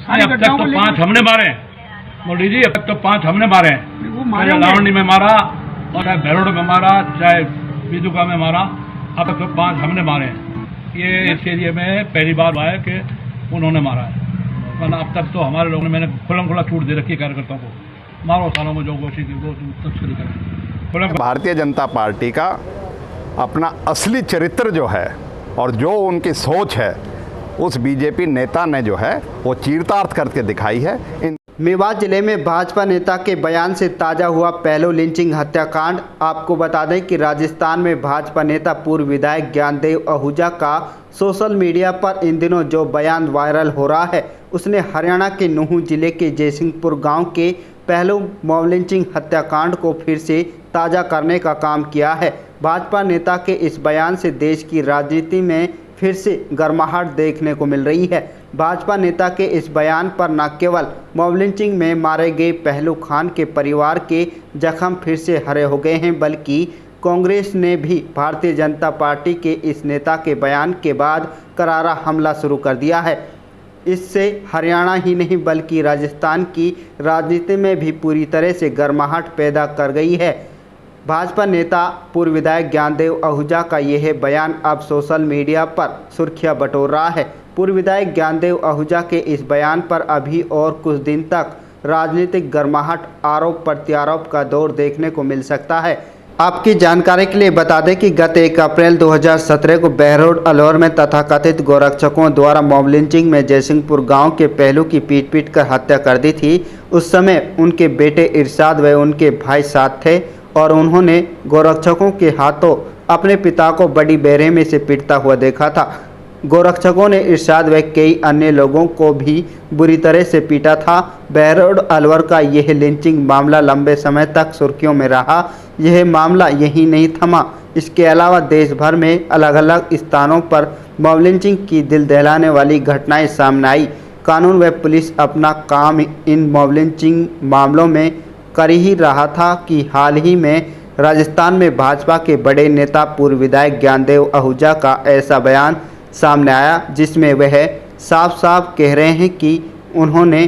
अब तक तो 5 हमने मारे मोदी जी, अब तक तो 5 हमने मारे हैं। चाहे लावणी में मारा और चाहे भैरोड में मारा, चाहे बीजुका में मारा, अब तक तो 5 हमने मारे हैं। ये इस एरिया में पहली बार हुआ है कि उन्होंने मारा है, वरना अब तक तो हमारे लोगों ने, मैंने खुलम खुला छूट दे रखी है कार्यकर्ताओं को, मारो सालों में जो घोषित की वो तस्करी करें। भारतीय जनता पार्टी का अपना असली चरित्र जो है और जो उनकी सोच है, उस बीजेपी नेता ने जो है वो चरितार्थ करके दिखाई है। मेवात जिले में भाजपा नेता के बयान से ताज़ा हुआ पहलू लिंचिंग हत्याकांड। आपको बता दें कि राजस्थान में भाजपा नेता पूर्व विधायक ज्ञानदेव आहूजा का सोशल मीडिया पर इन दिनों जो बयान वायरल हो रहा है, उसने हरियाणा के नूंह जिले के जयसिंहपुर गांव के पहलू मॉब लिंचिंग हत्याकांड को फिर से ताज़ा करने का काम किया है। भाजपा नेता के इस बयान से देश की राजनीति में फिर से गर्माहट देखने को मिल रही है। भाजपा नेता के इस बयान पर न केवल मॉब लिंचिंग में मारे गए पहलू खान के परिवार के जख्म फिर से हरे हो गए हैं, बल्कि कांग्रेस ने भी भारतीय जनता पार्टी के इस नेता के बयान के बाद करारा हमला शुरू कर दिया है। इससे हरियाणा ही नहीं बल्कि राजस्थान की राजनीति में भी पूरी तरह से गर्माहट पैदा कर गई है। भाजपा नेता पूर्व विधायक ज्ञानदेव आहूजा का यह बयान अब सोशल मीडिया पर सुर्खियां बटोर रहा है। पूर्व विधायक ज्ञानदेव आहूजा के इस बयान पर अभी और कुछ दिन तक राजनीतिक गर्माहट, आरोप प्रत्यारोप का दौर देखने को मिल सकता है। आपकी जानकारी के लिए बता दें कि गत 1 अप्रैल 2017 को बहरोड अलवर में तथाकथित गोरक्षकों द्वारा मॉब लिंचिंग में जयसिंहपुर गांव के पहलू की पीट कर हत्या कर दी थी। उस समय उनके बेटे इरशाद व उनके भाई साथ थे और उन्होंने गोरक्षकों के हाथों अपने पिता को बड़ी बेरहमी से पीटता हुआ देखा था। गोरक्षकों ने इरशाद व कई अन्य लोगों को भी बुरी तरह से पीटा था। बहरोड अलवर का यह लिंचिंग मामला लंबे समय तक सुर्खियों में रहा। यह मामला यहीं नहीं थमा, इसके अलावा देश भर में अलग अलग स्थानों पर मॉब लिंचिंग की दिल दहलाने वाली घटनाएं सामने आई। कानून व पुलिस अपना काम इन मॉब लिंचिंग मामलों में कर ही रहा था कि हाल ही में राजस्थान में भाजपा के बड़े नेता पूर्व विधायक ज्ञानदेव आहूजा का ऐसा बयान सामने आया, जिसमें वह साफ साफ कह रहे हैं कि उन्होंने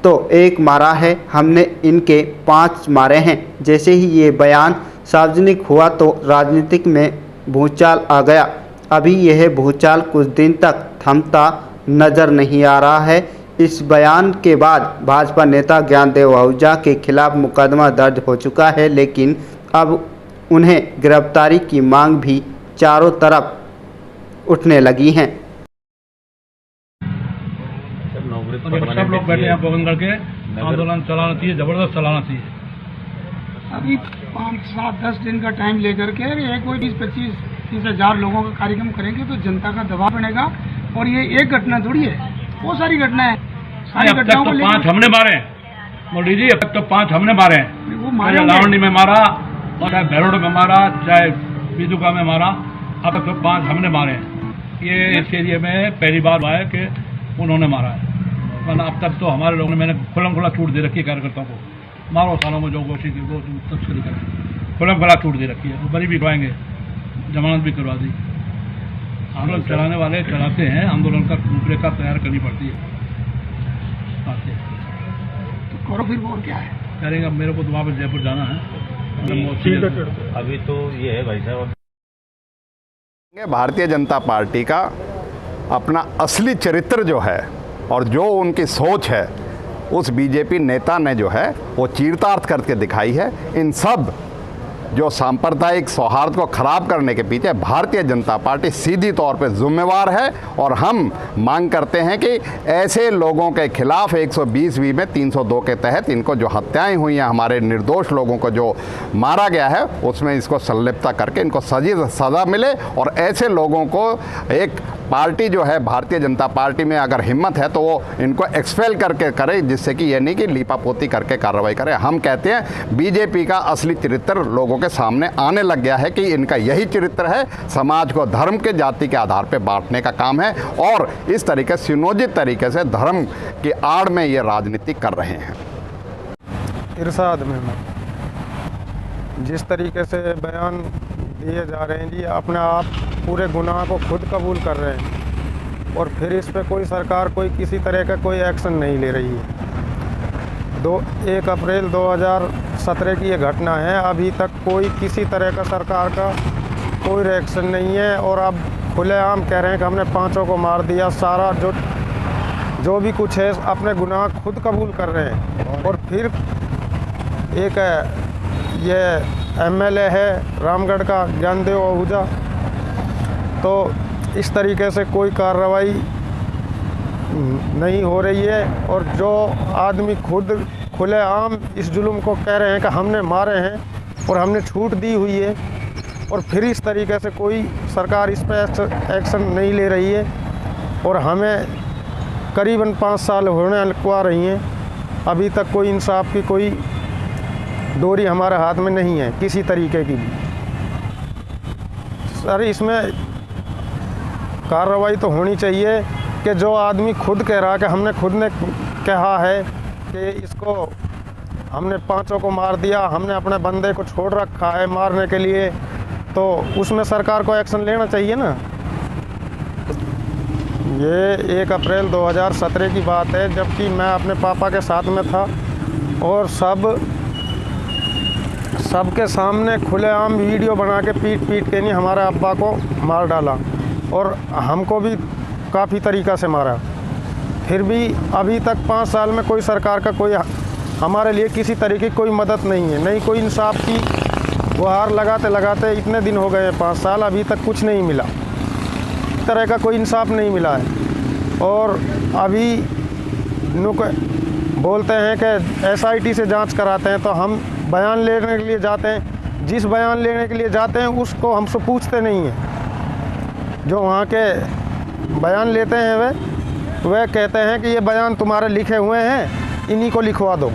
तो 1 मारा है, हमने इनके 5 मारे हैं। जैसे ही ये बयान सार्वजनिक हुआ तो राजनीतिक में भूचाल आ गया। अभी यह भूचाल कुछ दिन तक थमता नजर नहीं आ रहा है। इस बयान के बाद भाजपा नेता ज्ञानदेव आहूजा के खिलाफ मुकदमा दर्ज हो चुका है, लेकिन अब उन्हें गिरफ्तारी की मांग भी चारों तरफ उठने लगी हैं। सब लोग बैठे हैं पवन करके, आंदोलन चलाना चाहिए, जबरदस्त चलाना चाहिए। अभी 5, 7, 10 दिन का टाइम लेकर के एक कोई 20-25-30 हज़ार लोगों का कार्यक्रम करेंगे तो जनता का दबाव बनेगा। और ये एक घटना थोड़ी है, बहुत सारी घटना है। अब तक तो 5 हमने मारे मोदी जी, अब तक तो 5 हमने मारे हैं। चाहे लावणी में मारा और चाहे भैरोड में मारा, चाहे बीजुका में मारा, अब तक तो 5 हमने मारे हैं। ये इस एरिया में पहली बार हुआ है कि उन्होंने मारा है, वरना अब तक तो हमारे लोगों ने, मैंने खुलम खुला छूट दे रखी है कार्यकर्ताओं को, मारो सालों में जो घोषित की वो तस्करी करें। खुलम खुला छूट दे रखी है, वो बरी भी करवाएंगे, जमानत भी करवा दी। आंदोलन चलाने वाले चलाते हैं, आंदोलन का रूपरेखा तैयार करनी पड़ती है। तो करो फिर और क्या है करेंगे। अब मेरे को तो वापस जयपुर जाना है। अभी तो ये है भाई साहब, भारतीय जनता पार्टी का अपना असली चरित्र जो है और जो उनकी सोच है, उस बीजेपी नेता ने जो है वो चरितार्थ करके दिखाई है। इन सब जो सांप्रदायिक सौहार्द को खराब करने के पीछे भारतीय जनता पार्टी सीधी तौर पे जिम्मेवार है। और हम मांग करते हैं कि ऐसे लोगों के खिलाफ 120 में 302 के तहत इनको जो हत्याएं हुई हैं, हमारे निर्दोष लोगों को जो मारा गया है, उसमें इसको संलिप्तता करके इनको सज़ा मिले। और ऐसे लोगों को एक पार्टी जो है भारतीय जनता पार्टी में अगर हिम्मत है तो वो इनको एक्सपेल करके करे, जिससे कि ये नहीं कि लीपापोती करके कार्रवाई करे। हम कहते हैं बीजेपी का असली चरित्र लोगों के सामने आने लग गया है कि इनका यही चरित्र है, समाज को धर्म के जाति के आधार पर बांटने का काम है। और इस तरीके सुनियोजित तरीके से धर्म की आड़ में ये राजनीति कर रहे हैं। इरशाद में जिस तरीके से बयान दिए जा रहे हैं जी, अपने आप पूरे गुनाह को खुद कबूल कर रहे हैं। और फिर इस पे कोई सरकार कोई किसी तरह का कोई एक्शन नहीं ले रही है। 1 अप्रैल 2017 की ये घटना है, अभी तक कोई किसी तरह का सरकार का कोई रिएक्शन नहीं है। और अब खुलेआम कह रहे हैं कि हमने 5 को मार दिया। सारा जो भी कुछ है अपने गुनाह खुद कबूल कर रहे हैं। और फिर एक ये एमएलए है रामगढ़ का ज्ञानदेव आहूजा, तो इस तरीके से कोई कार्रवाई नहीं हो रही है। और जो आदमी खुद खुलेआम इस जुल्म को कह रहे हैं कि हमने मारे हैं और हमने छूट दी हुई है, और फिर इस तरीके से कोई सरकार इस पर एक्शन नहीं ले रही है। और हमें करीबन 5 साल होने को आ रही हैं, अभी तक कोई इंसाफ की कोई डोरी हमारे हाथ में नहीं है किसी तरीके की भी। सर इसमें कार्रवाई तो होनी चाहिए कि जो आदमी खुद कह रहा कि हमने खुद ने कहा है कि इसको हमने 5 को मार दिया, हमने अपने बंदे को छोड़ रखा है मारने के लिए, तो उसमें सरकार को एक्शन लेना चाहिए ना। ये 1 अप्रैल 2017 की बात है, जबकि मैं अपने पापा के साथ में था और सबके सामने खुलेआम वीडियो बना के पीट के नहीं हमारे अब्बा को मार डाला और हमको भी काफ़ी तरीक़ा से मारा। फिर भी अभी तक 5 साल में कोई सरकार का कोई हमारे लिए किसी तरीके की कोई मदद नहीं है, नहीं कोई इंसाफ की गुहार लगाते इतने दिन हो गए हैं 5 साल, अभी तक कुछ नहीं मिला, इस तरह का कोई इंसाफ नहीं मिला है। और अभी बोलते हैं कि एसआईटी से जांच कराते हैं, तो हम बयान लेने के लिए जाते हैं, जिस बयान लेने के लिए जाते हैं उसको हमसे पूछते नहीं हैं। जो वहाँ के बयान लेते हैं वह कहते हैं कि ये बयान तुम्हारे लिखे हुए हैं, इन्हीं को लिखवा दो।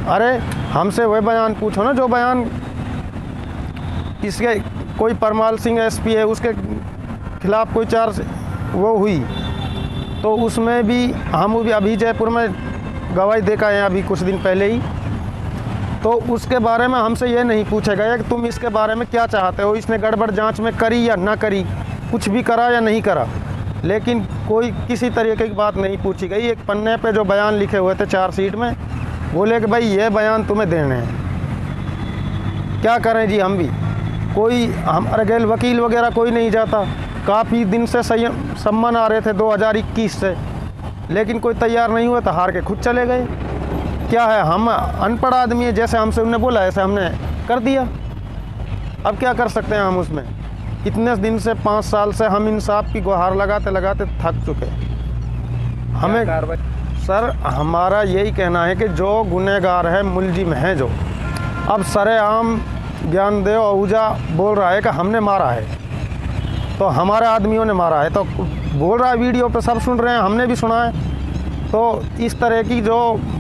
अरे हमसे वह बयान पूछो ना जो बयान इसके कोई परमाल सिंह एसपी है उसके खिलाफ कोई चार्ज वो हुई, तो उसमें भी हम भी अभी जयपुर में गवाही देकर आए हैं अभी कुछ दिन पहले ही, तो उसके बारे में हमसे ये नहीं पूछा गया कि तुम इसके बारे में क्या चाहते हो, इसने गड़बड़ जांच में करी या ना करी, कुछ भी करा या नहीं करा, लेकिन कोई किसी तरीके की बात नहीं पूछी गई। एक पन्ने पे जो बयान लिखे हुए थे चार्जशीट में, बोले कि भाई ये बयान तुम्हें देने हैं। क्या करें जी, हम भी कोई हमारे गैल वकील वगैरह कोई नहीं जाता। काफ़ी दिन से सम्मान आ रहे थे 2021 से, लेकिन कोई तैयार नहीं हुआ तो हार के खुद चले गए। क्या है, हम अनपढ़ आदमी है, जैसे हमसे उन्होंने बोला ऐसे हमने कर दिया। अब क्या कर सकते हैं हम उसमें। इतने दिन से 5 साल से हम इंसाफ की गुहार लगाते थक चुके। हमें सर हमारा यही कहना है कि जो गुनहगार है, मुलजिम है जो, अब सरेआम ज्ञानदेव आहूजा बोल रहा है कि हमने मारा है, तो हमारे आदमियों ने मारा है, तो बोल रहा है वीडियो पे सब सुन रहे हैं, हमने भी सुना है। तो इस तरह की जो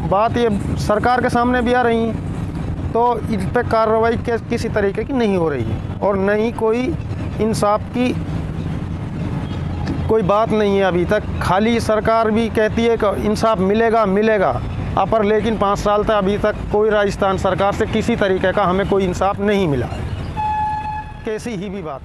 बात ये सरकार के सामने भी आ रही है, तो इस पर कार्रवाई किसी तरीके की नहीं हो रही है और नहीं कोई इंसाफ की कोई बात नहीं है अभी तक। खाली सरकार भी कहती है कि इंसाफ मिलेगा पर लेकिन 5 साल तक अभी तक कोई राजस्थान सरकार से किसी तरीके का हमें कोई इंसाफ नहीं मिला है, कैसी ही भी बात।